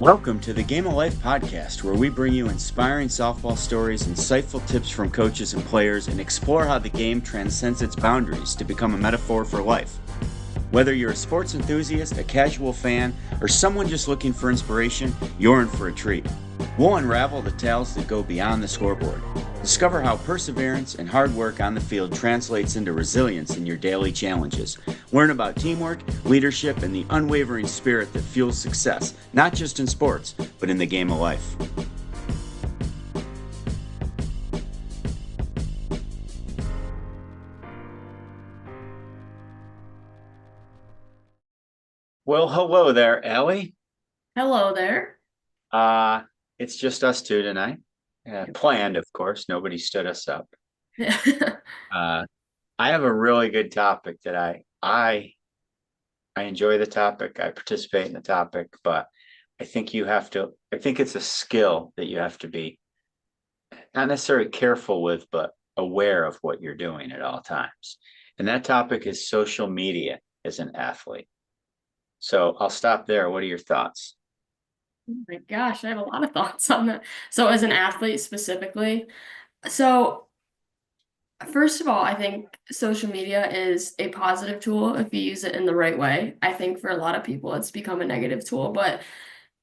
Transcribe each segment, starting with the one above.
Welcome to the Game of Life podcast, where we bring you inspiring softball stories, insightful tips from coaches and players, and explore how the game transcends its boundaries to become a metaphor for life. Whether you're a sports enthusiast, a casual fan, or someone just looking for inspiration, you're in for a treat. We'll unravel the tales that go beyond the scoreboard. Discover how perseverance and hard work on the field translates into resilience in your daily challenges. Learn about teamwork, leadership, and the unwavering spirit that fuels success, not just in sports, but in the game of life. Well, hello there, Alli. Hello there. Uh, it's just us two tonight. Planned, of course. Nobody stood us up. Uh, I have a really good topic that I enjoy the topic. I participate in the topic, but I think it's a skill that you have to be not necessarily careful with, but aware of what you're doing at all times. And that topic is social media as an athlete. So I'll stop there. What are your thoughts? Oh my gosh, I have a lot of thoughts on that. So as an athlete specifically, so first of all, I think social media is a positive tool if you use it in the right way. I think for a lot of people it's become a negative tool, but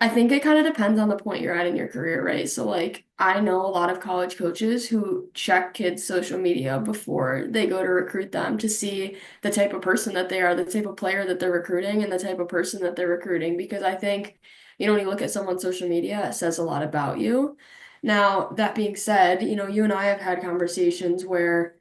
I think it kind of depends on the point you're at in your career, right? So like I know a lot of college coaches who check kids' social media before they go to recruit them to see the type of person that they are, the type of player that they're recruiting, and the type of person that they're recruiting. Because I think, when you look at someone's social media, it says a lot about you. Now, that being said, you and I have had conversations where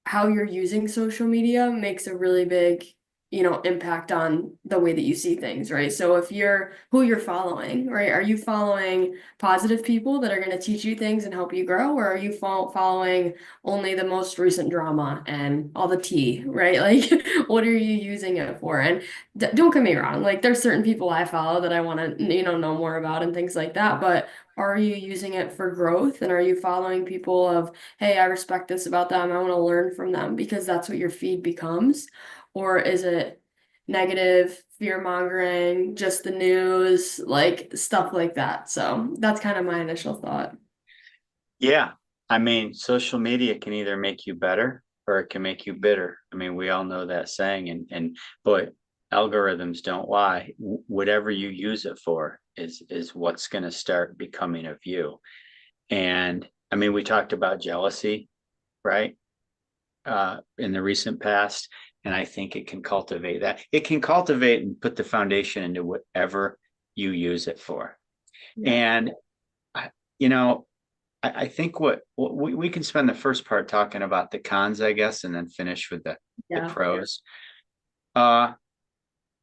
how you're using social media makes a really big, impact on the way that you see things, right? So if you're who you're following, right? Are you following positive people that are going to teach you things and help you grow, or are you following only the most recent drama and all the tea, right? Like, what are you using it for? And don't get me wrong, like there's certain people I follow that I want to, know more about and things like that, but are you using it for growth? And are you following people of, hey, I respect this about them. I want to learn from them because that's what your feed becomes? Or is it negative, fear mongering, just the news, like stuff like that? So that's kind of my initial thought. Yeah. I mean, social media can either make you better or it can make you bitter. I mean, we all know that saying, and boy, algorithms don't lie. Whatever you use it for is what's going to start becoming of you. And I mean, we talked about jealousy, right? In the recent past. And I think it can cultivate that. It can cultivate and put the foundation into whatever you use it for. Yeah. And, you know, I think what we can spend the first part talking about the cons, I guess, and then finish with the Yeah. pros. Uh,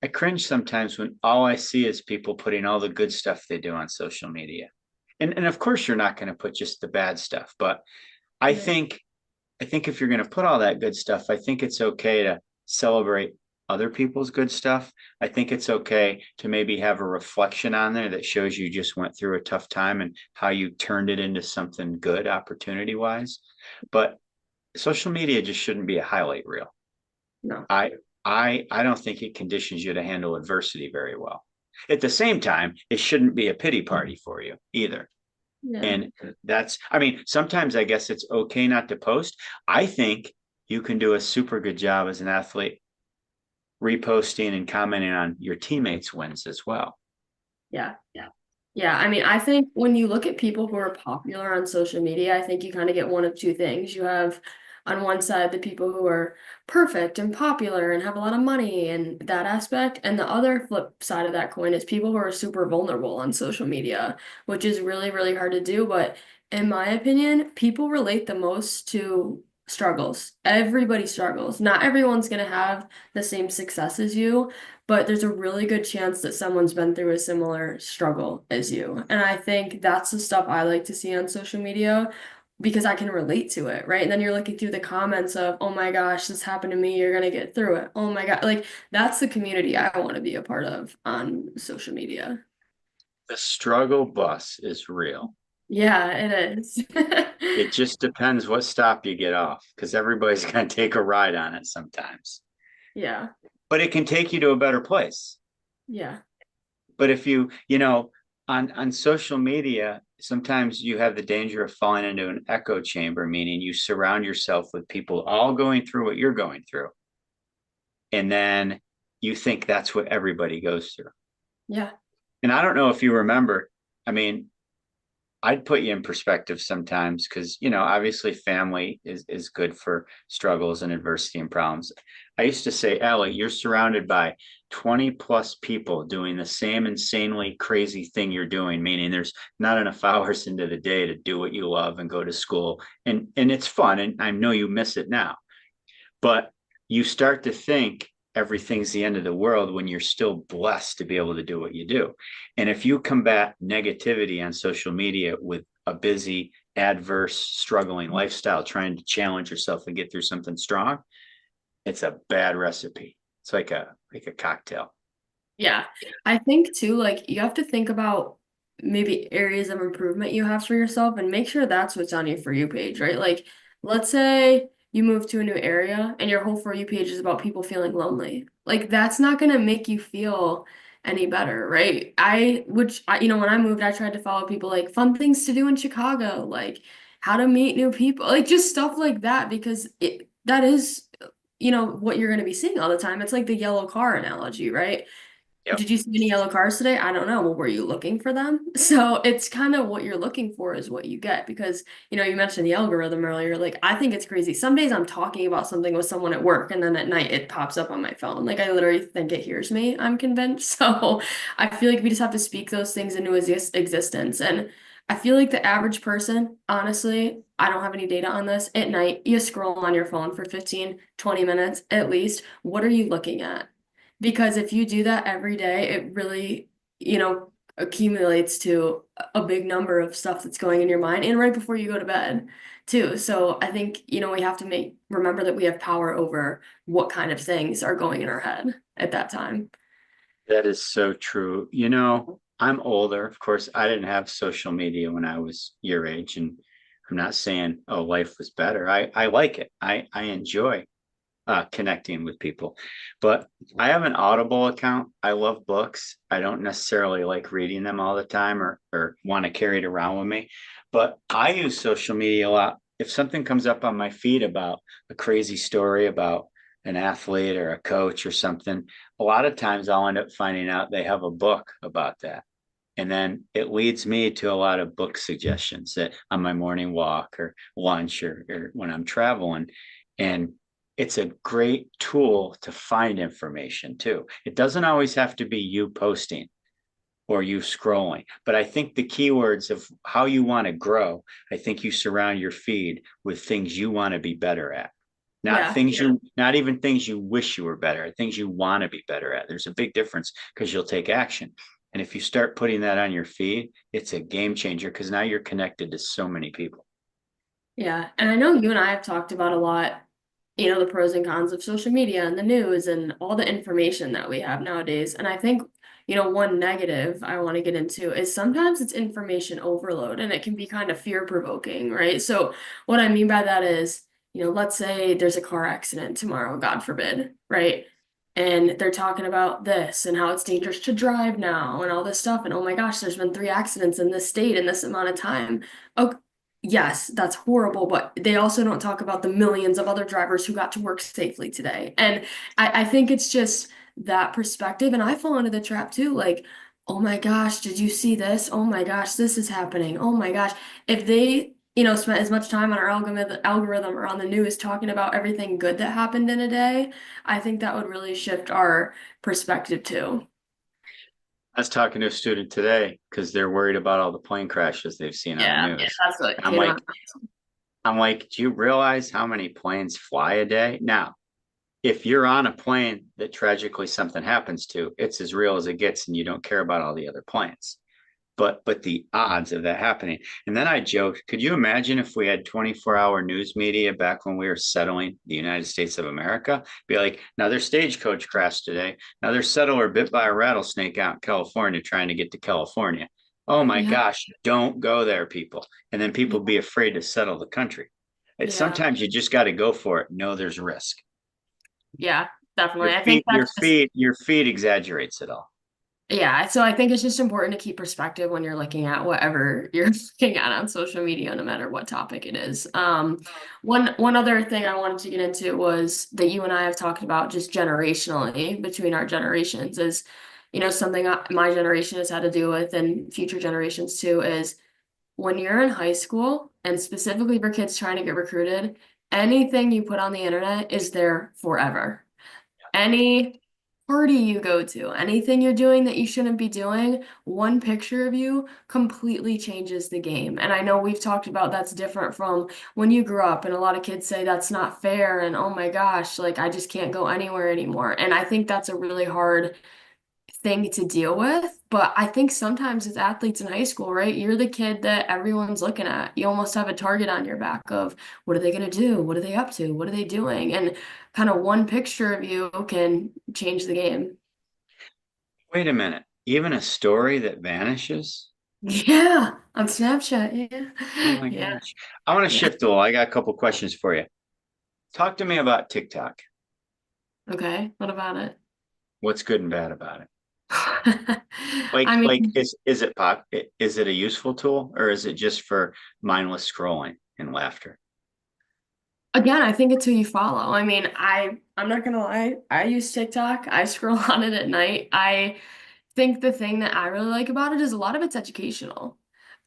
I cringe sometimes when all I see is people putting all the good stuff they do on social media. And of course you're not going to put just the bad stuff, but I Right. think I think if you're going to put all that good stuff, I think it's okay to celebrate other people's good stuff. I think it's okay to maybe have a reflection on there that shows you just went through a tough time and how you turned it into something good opportunity wise. But social media just shouldn't be a highlight reel. No. I I don't think it conditions you to handle adversity very well. At the same time, it shouldn't be a pity party for you either. Yeah. And I mean, sometimes I guess it's okay not to post. I think you can do a super good job as an athlete reposting and commenting on your teammates' wins as well. Yeah. Yeah, I mean, I think when you look at people who are popular on social media, I think you kind of get one of two things. You have on one side the people who are perfect and popular and have a lot of money and that aspect, and the other flip side of that coin is people who are super vulnerable on social media, which is really, really hard to do. But in my opinion, people relate the most to struggles. Everybody struggles. Not everyone's going to have the same success as you, but there's a really good chance that someone's been through a similar struggle as you. And I think that's the stuff I like to see on social media because I can relate to it, right? And then you're looking through the comments of, oh my gosh, this happened to me. You're going to get through it. Oh my God. Like that's the community I want to be a part of on social media. The struggle bus is real. Yeah, it is. It just depends what stop you get off because everybody's going to take a ride on it sometimes. Yeah. But it can take you to a better place. Yeah. But if you on social media, sometimes you have the danger of falling into an echo chamber, meaning you surround yourself with people all going through what you're going through. And then you think that's what everybody goes through. Yeah. And I don't know if you remember, I mean, I'd put you in perspective sometimes because, obviously family is good for struggles and adversity and problems. I used to say, Alli, you're surrounded by 20 plus people doing the same insanely crazy thing you're doing, meaning there's not enough hours into the day to do what you love and go to school. And it's fun. And I know you miss it now, but you start to think everything's the end of the world when you're still blessed to be able to do what you do. And if you combat negativity on social media with a busy, adverse, struggling lifestyle, trying to challenge yourself and get through something strong, it's a bad recipe. It's like a cocktail. Yeah. I think too, like you have to think about maybe areas of improvement you have for yourself and make sure that's what's on your For You page, right? Like, let's say you move to a new area and your whole For You page is about people feeling lonely. Like, that's not gonna make you feel any better, right? When I moved, I tried to follow people like fun things to do in Chicago, like how to meet new people, like just stuff like that, because that is, what you're gonna be seeing all the time. It's like the yellow car analogy, right? Yep. Did you see any yellow cars today? I don't know. Well, were you looking for them? So it's kind of what you're looking for is what you get because, you mentioned the algorithm earlier. Like, I think it's crazy. Some days I'm talking about something with someone at work and then at night it pops up on my phone. Like, I literally think it hears me, I'm convinced. So I feel like we just have to speak those things into existence. And I feel like the average person, honestly, I don't have any data on this. At night, you scroll on your phone for 15, 20 minutes at least. What are you looking at? Because if you do that every day, it really, accumulates to a big number of stuff that's going in your mind and right before you go to bed too. So I think, we have to remember that we have power over what kind of things are going in our head at that time. That is so true. I'm older. Of course, I didn't have social media when I was your age, and I'm not saying, oh, life was better. I like it. I enjoy connecting with people. But I have an Audible account. I love books. I don't necessarily like reading them all the time or want to carry it around with me. But I use social media a lot. If something comes up on my feed about a crazy story about an athlete or a coach or something, a lot of times I'll end up finding out they have a book about that. And then it leads me to a lot of book suggestions that on my morning walk or lunch or when I'm traveling. And it's a great tool to find information too. It doesn't always have to be you posting or you scrolling, but I think the keywords of how you want to grow, I think you surround your feed with things you want to be better at. Yeah. Not even things you wish you were better at, things you want to be better at. There's a big difference because you'll take action. And if you start putting that on your feed, it's a game changer because now you're connected to so many people. Yeah. And I know you and I have talked about a lot, the pros and cons of social media and the news and all the information that we have nowadays. And I think, one negative I want to get into is sometimes it's information overload and it can be kind of fear provoking, right? So what I mean by that is, let's say there's a car accident tomorrow, God forbid, right? And they're talking about this and how it's dangerous to drive now and all this stuff. And oh my gosh, there's been 3 accidents in this state in this amount of time. Oh, yes, that's horrible, but they also don't talk about the millions of other drivers who got to work safely today. And I think it's just that perspective. And I fall into the trap too. Like, oh my gosh, did you see this? Oh my gosh, this is happening. Oh my gosh. If they, spent as much time on our algorithm or on the news talking about everything good that happened in a day, I think that would really shift our perspective too. I was talking to a student today because they're worried about all the plane crashes they've seen on the Yeah, news. that's what And I'm came like, out. do you realize how many planes fly a day? Now, if you're on a plane that tragically something happens to, it's as real as it gets, and you don't care about all the other planes. But the odds of that happening. And then I joked, could you imagine if we had 24-hour news media back when we were settling the United States of America? Be like, now their stagecoach crashed today. Now their settler bit by a rattlesnake out in California trying to get to California. Oh my Yeah, gosh, don't go there, people. And then people be afraid to settle the country. It's yeah, sometimes you just got to go for it. No, there's risk. yeah, Your definitely. I think feet, your that's just feet, your feet exaggerates it all. Yeah, so I think it's just important to keep perspective when you're looking at whatever you're looking at on social media, no matter what topic it is. One other thing I wanted to get into was that you and I have talked about just generationally between our generations is, something my generation has had to deal with and future generations too is when you're in high school and specifically for kids trying to get recruited, anything you put on the internet is there forever. Any party you go to, anything you're doing that you shouldn't be doing, one picture of you completely changes the game. And I know we've talked about that's different from when you grew up, and a lot of kids say that's not fair, and oh my gosh, like I just can't go anywhere anymore. And I think that's a really hard thing to deal with. But I think sometimes as athletes in high school, right, you're the kid that everyone's looking at. You almost have a target on your back of what are they going to do? What are they up to? What are they doing? And kind of one picture of you can change the game. Wait a minute. Even a story that vanishes? Yeah, on Snapchat. Oh Yeah. my Yeah. gosh. I want to Yeah. shift a little. I got a couple questions for you. Talk to me about TikTok. Okay. What about it? What's good and bad about it? I Like mean, is it a useful tool or is it just for mindless scrolling and laughter? again, I think it's who you follow. I mean, I'm not gonna lie, I use TikTok. I scroll on it at night. I think the thing that I really like about it is a lot of it's educational.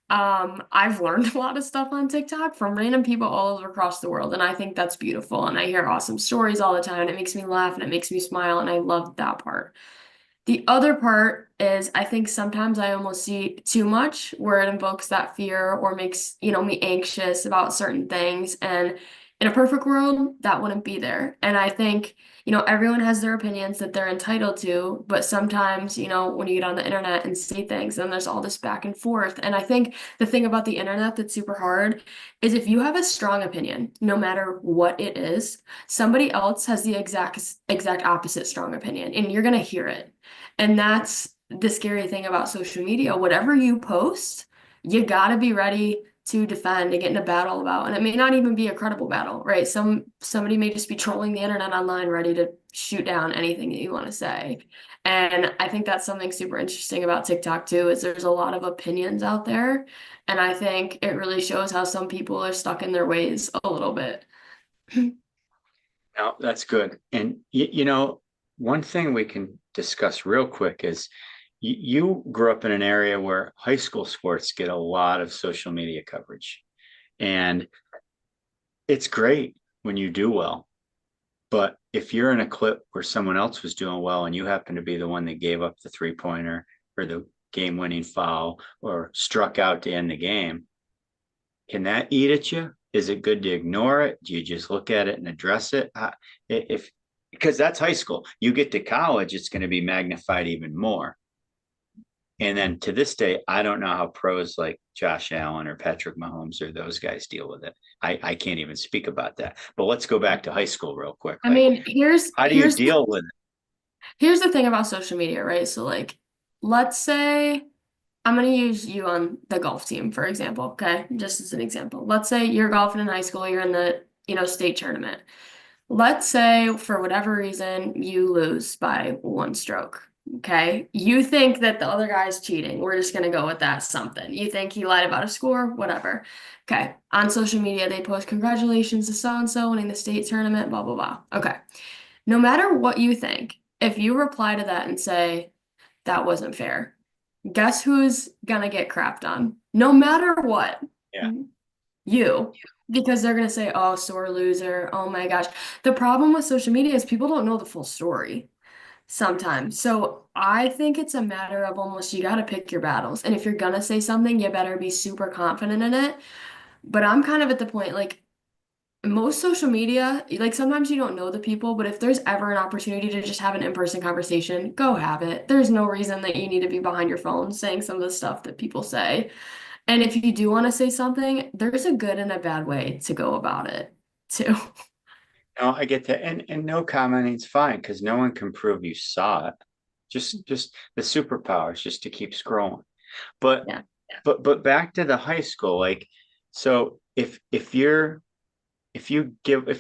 I've learned a lot of stuff on TikTok from random people all over across the world, and I think that's beautiful. And I hear awesome stories all the time, and it makes me laugh and it makes me smile, and I love that part. The other part is I think sometimes I almost see too much where it invokes that fear or makes, me anxious about certain things. And in a perfect world, that wouldn't be there. And I think, everyone has their opinions that they're entitled to, but sometimes, when you get on the internet and see things, then there's all this back and forth. And I think the thing about the internet that's super hard is if you have a strong opinion, no matter what it is, somebody else has the exact opposite strong opinion, and you're gonna hear it. And that's the scary thing about social media. Whatever you post, you gotta be ready to defend and get in a battle about. And it may not even be a credible battle, right? Somebody may just be trolling the internet online, ready to shoot down anything that you want to say. And I think that's something super interesting about TikTok too, is there's a lot of opinions out there. And I think it really shows how some people are stuck in their ways a little bit. No, that's good. And one thing we can discuss real quick is you grew up in an area where high school sports get a lot of social media coverage. And it's great when you do well. But if you're in a clip where someone else was doing well and you happen to be the one that gave up the 3-pointer or the game winning foul or struck out to end the game, can that eat at you? Is it good to ignore it? Do you just look at it and address it? If because that's high school. You get to college, it's going to be magnified even more. And then to this day, I don't know how pros like Josh Allen or Patrick Mahomes or those guys deal with it. I can't even speak about that. But let's go back to high school real quick. I Like, mean, here's how do you here's the deal with it? here's the thing about social media, right? So like, let's say I'm going to use you on the golf team, for example, okay? Just as an example. Let's say you're golfing in high school, you're in the, state tournament. Let's say for whatever reason you lose by one stroke. Okay. You think that the other guy's cheating. We're just going to go with that something. You think he lied about a score, whatever. Okay. On social media, they post congratulations to so and so winning the state tournament, blah, blah, blah. Okay. No matter what you think, if you reply to that and say, that wasn't fair, guess who's gonna get crapped on? No matter what. Yeah. You. Because they're gonna say, oh, sore loser. Oh my gosh. The problem with social media is people don't know the full story sometimes. So I think it's a matter of almost you gotta pick your battles. And if you're gonna say something, you better be super confident in it. But I'm kind of at the point, like, most social media, like sometimes you don't know the people, but if there's ever an opportunity to just have an in-person conversation, go have it. There's no reason that you need to be behind your phone saying some of the stuff that people say. And if you do want to say something, there's a good and a bad way to go about it too. No, I get that. And no commenting is fine because no one can prove you saw it. Just the superpower is just to keep scrolling. But Yeah. but back to the high school, like so if you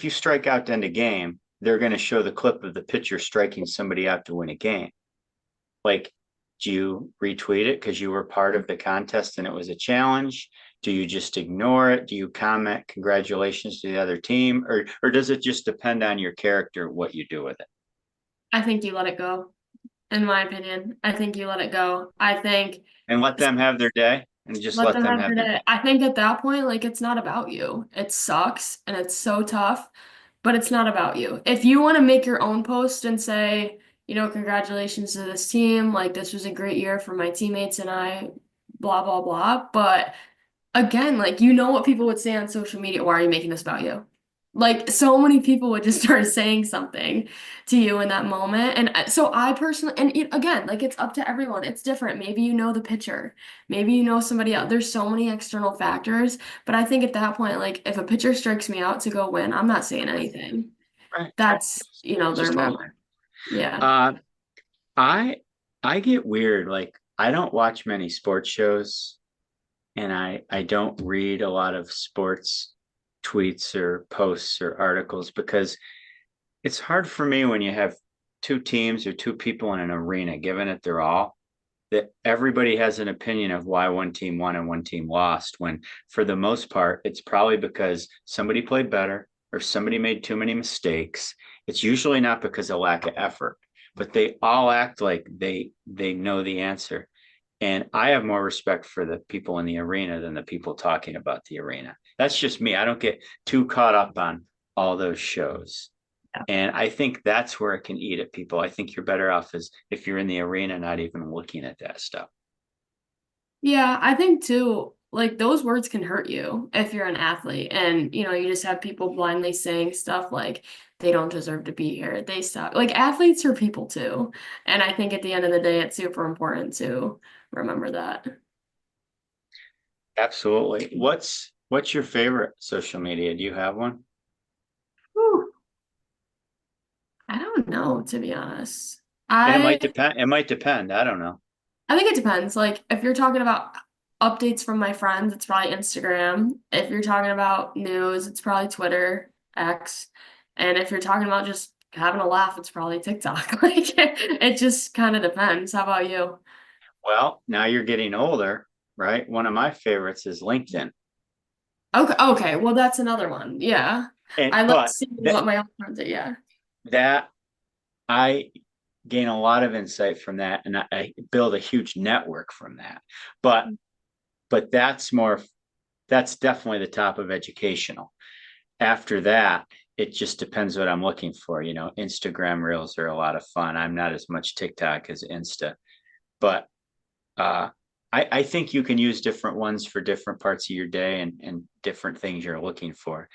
strike out to end a game, they're gonna show the clip of the pitcher striking somebody out to win a game. Like, Do you retweet it because you were part of the contest and it was a challenge? Do you just ignore it? Do you comment congratulations to the other team? Or does it just depend on your character what you do with it? I think you let it go, in my opinion. I think you let it go. I think And let them have their day and just let let them them have have their their day. day. I think at that point, like it's not about you. It sucks and it's so tough, but it's not about you. If you want to make your own post and say, congratulations to this team, like this was a great year for my teammates and I, blah, blah, blah. But again, like what people would say on social media, why are you making this about you? Like so many people would just start saying something to you in that moment. And so I personally, and again, like it's up to everyone. It's different. Maybe you know the pitcher, maybe you know somebody else. There's so many external factors, but I think at that point, like if a pitcher strikes me out to go win, I'm not saying anything. Right. That's, It their just happened. moment. Yeah. Uh, I I get weird. Like I don't watch many sports shows and I don't read a lot of sports tweets or posts or articles because it's hard for me when you have two teams or two people in an arena giving it their all that everybody has an opinion of why one team won and one team lost when for the most part it's probably because somebody played better or somebody made too many mistakes. It's usually not because of lack of effort, but they all act like they know the answer. And I have more respect for the people in the arena than the people talking about the arena. That's just me. I don't get too caught up on all those shows. And I think that's where it can eat at people. I think you're better off as if you're in the arena, not even looking at that stuff. Yeah, I think too, like those words can hurt you if you're an athlete and you just have people blindly saying stuff like they don't deserve to be here. They suck. Like athletes are people too. And I think at the end of the day, it's super important to remember that. Absolutely. What's your favorite social media? Do you have one? Whew, I don't know, to be honest. And it I might depend. It might depend. I don't know. I think it depends. Like if you're talking about updates from my friends, it's probably Instagram. If you're talking about news, it's probably Twitter, X. And if you're talking about just having a laugh, it's probably TikTok. Like it just kind of depends. How about you? Well, now you're getting older, right? One of my favorites is LinkedIn. Okay, okay. Well, that's another one. Yeah. And I love but seeing that what my own friends are. Yeah. that I gain a lot of insight from that and I build a huge network from that. But but that's definitely the top of educational. After that, it just depends what I'm looking for. Instagram reels are a lot of fun. I'm not as much TikTok as Insta, but uh, I think you can use different ones for different parts of your day and different things you're looking for.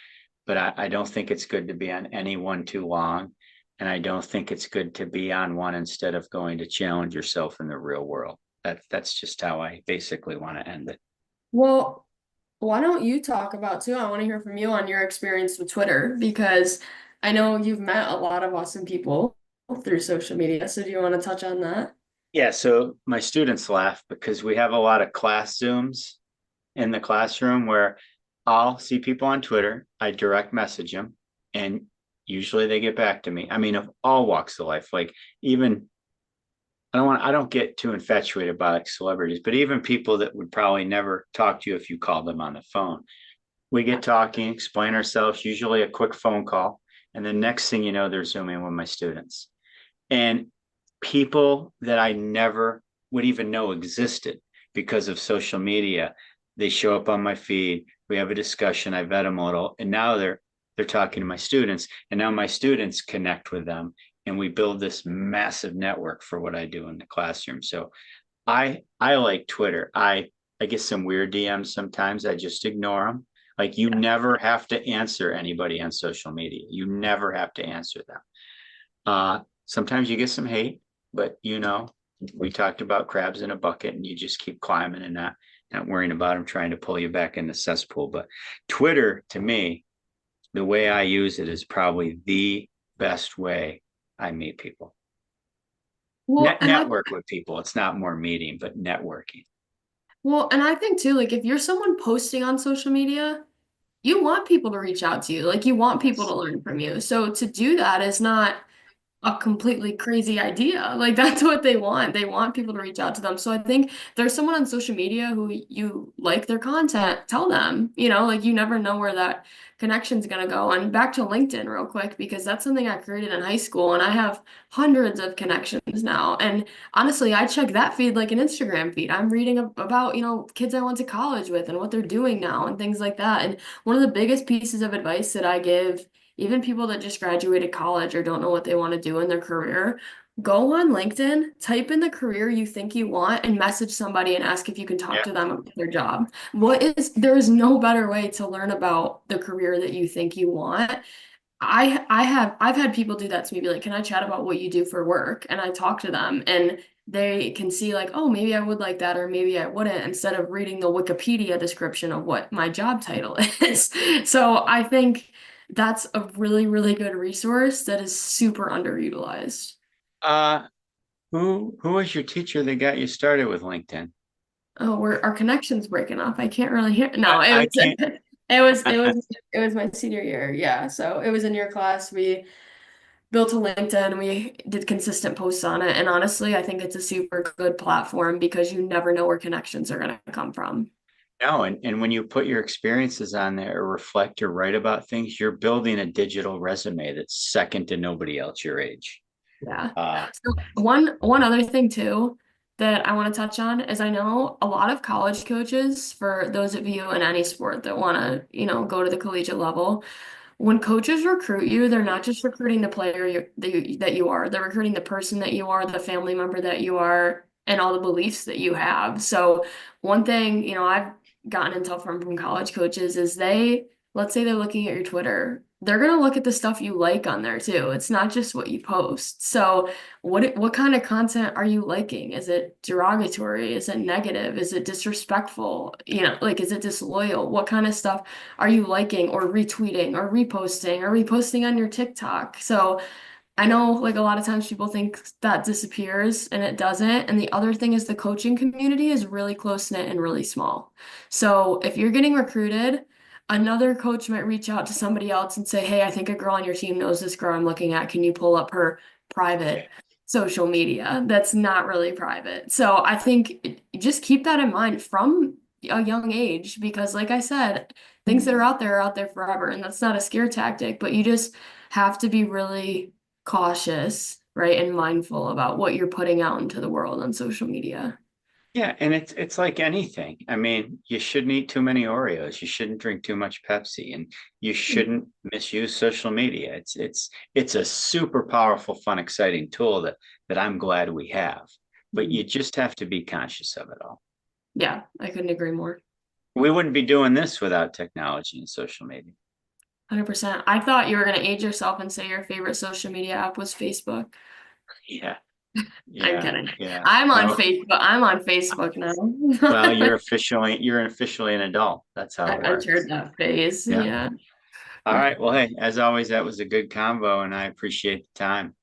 But I don't think it's good to be on any one too long. And I don't think it's good to be on one instead of going to challenge yourself in the real world. That's just how I basically want to end it. Well, why don't you talk about too? I want to hear from you on your experience with Twitter because I know you've met a lot of awesome people through social media. So do you want to touch on that? Yeah, so my students laugh because we have a lot of class Zooms in the classroom where I'll see people on Twitter, I direct message them, and usually they get back to me. I mean, of all walks of life, like even I don't get too infatuated by like celebrities, but even people that would probably never talk to you if you called them on the phone. We get talking, explain ourselves, usually a quick phone call, and the next thing you know, they're zooming with my students. And people that I never would even know existed because of social media. They show up on my feed. We have a discussion. I vet them a little, and now they're talking to my students, and now my students connect with them, and we build this massive network for what I do in the classroom. So I like Twitter. I get some weird DMs sometimes. I just ignore them. Like you never have to answer anybody on social media. You never have to answer them. Sometimes you get some hate, but we talked about crabs in a bucket and you just keep climbing and not worrying about them trying to pull you back in the cesspool. But Twitter, to me, the way I use it is probably the best way I meet people. Well, and I Network with people. It's not more meeting, but networking. well, and I think too, like if you're someone posting on social media, you want people to reach out to you. Like you want people to Yes. learn from you. So to do that is not a completely crazy idea. Like that's what they want. They want people to reach out to them. So I think there's someone on social media who you like their content, tell them, like you never know where that connection's gonna go. And back to LinkedIn real quick, because that's something I created in high school and I have hundreds of connections now. And honestly, I check that feed like an Instagram feed. I'm reading about, kids I went to college with and what they're doing now and things like that. And one of the biggest pieces of advice that I give even people that just graduated college or don't know what they want to do in their career, go on LinkedIn, type in the career you think you want, and message somebody and ask if you can talk Yeah. to them about their job. There is no better way to learn about the career that you think you want. I've had people do that to me, be like, can I chat about what you do for work? And I talk to them and they can see like, oh, maybe I would like that or maybe I wouldn't, instead of reading the Wikipedia description of what my job title is. So I think that's a really, really good resource that is super underutilized. Uh, who was your teacher that got you started with LinkedIn? Oh, our connection's breaking up. I can't really hear. No, I can't. it was my senior year. Yeah. So it was in your class. We built a LinkedIn and we did consistent posts on it. And honestly, I think it's a super good platform because you never know where connections are going to come from. No, and when you put your experiences on there or reflect or write about things, you're building a digital resume that's second to nobody else your age. Yeah. Uh, So one other thing too that I want to touch on is I know a lot of college coaches, for those of you in any sport that want to, go to the collegiate level, when coaches recruit you, they're not just recruiting the player that you are. They're recruiting the person that you are, the family member that you are, and all the beliefs that you have. So one thing, I've gotten intel from college coaches is let's say they're looking at your Twitter, they're gonna look at the stuff you like on there too. It's not just what you post. So what kind of content are you liking? Is it derogatory? Is it negative? Is it disrespectful? Like is it disloyal? What kind of stuff are you liking or retweeting or reposting on your TikTok? So I know like a lot of times people think that disappears and it doesn't. And the other thing is the coaching community is really close knit and really small. So if you're getting recruited, another coach might reach out to somebody else and say, hey, I think a girl on your team knows this girl I'm looking at. Can you pull up her private social media? That's not really private. So I think just keep that in mind from a young age, because like I said, things that are out there forever. And that's not a scare tactic, but you just have to be really cautious, right, and mindful about what you're putting out into the world on social media. yeah, and it's like anything. I mean, you shouldn't eat too many Oreos. You shouldn't drink too much Pepsi, and you shouldn't misuse social media. It's a super powerful, fun, exciting tool that I'm glad we have. But you just have to be conscious of it all. Yeah, I couldn't agree more. We wouldn't be doing this without technology and social media. 100%. I thought you were going to age yourself and say your favorite social media app was Facebook. Yeah, I'm yeah, kidding. yeah. I'm on Well, Facebook. I'm on Facebook well, now. you're officially an adult. That's how I it entered works. that phase. Yeah. Yeah. All right. Well, hey, as always, that was a good convo, and I appreciate the time.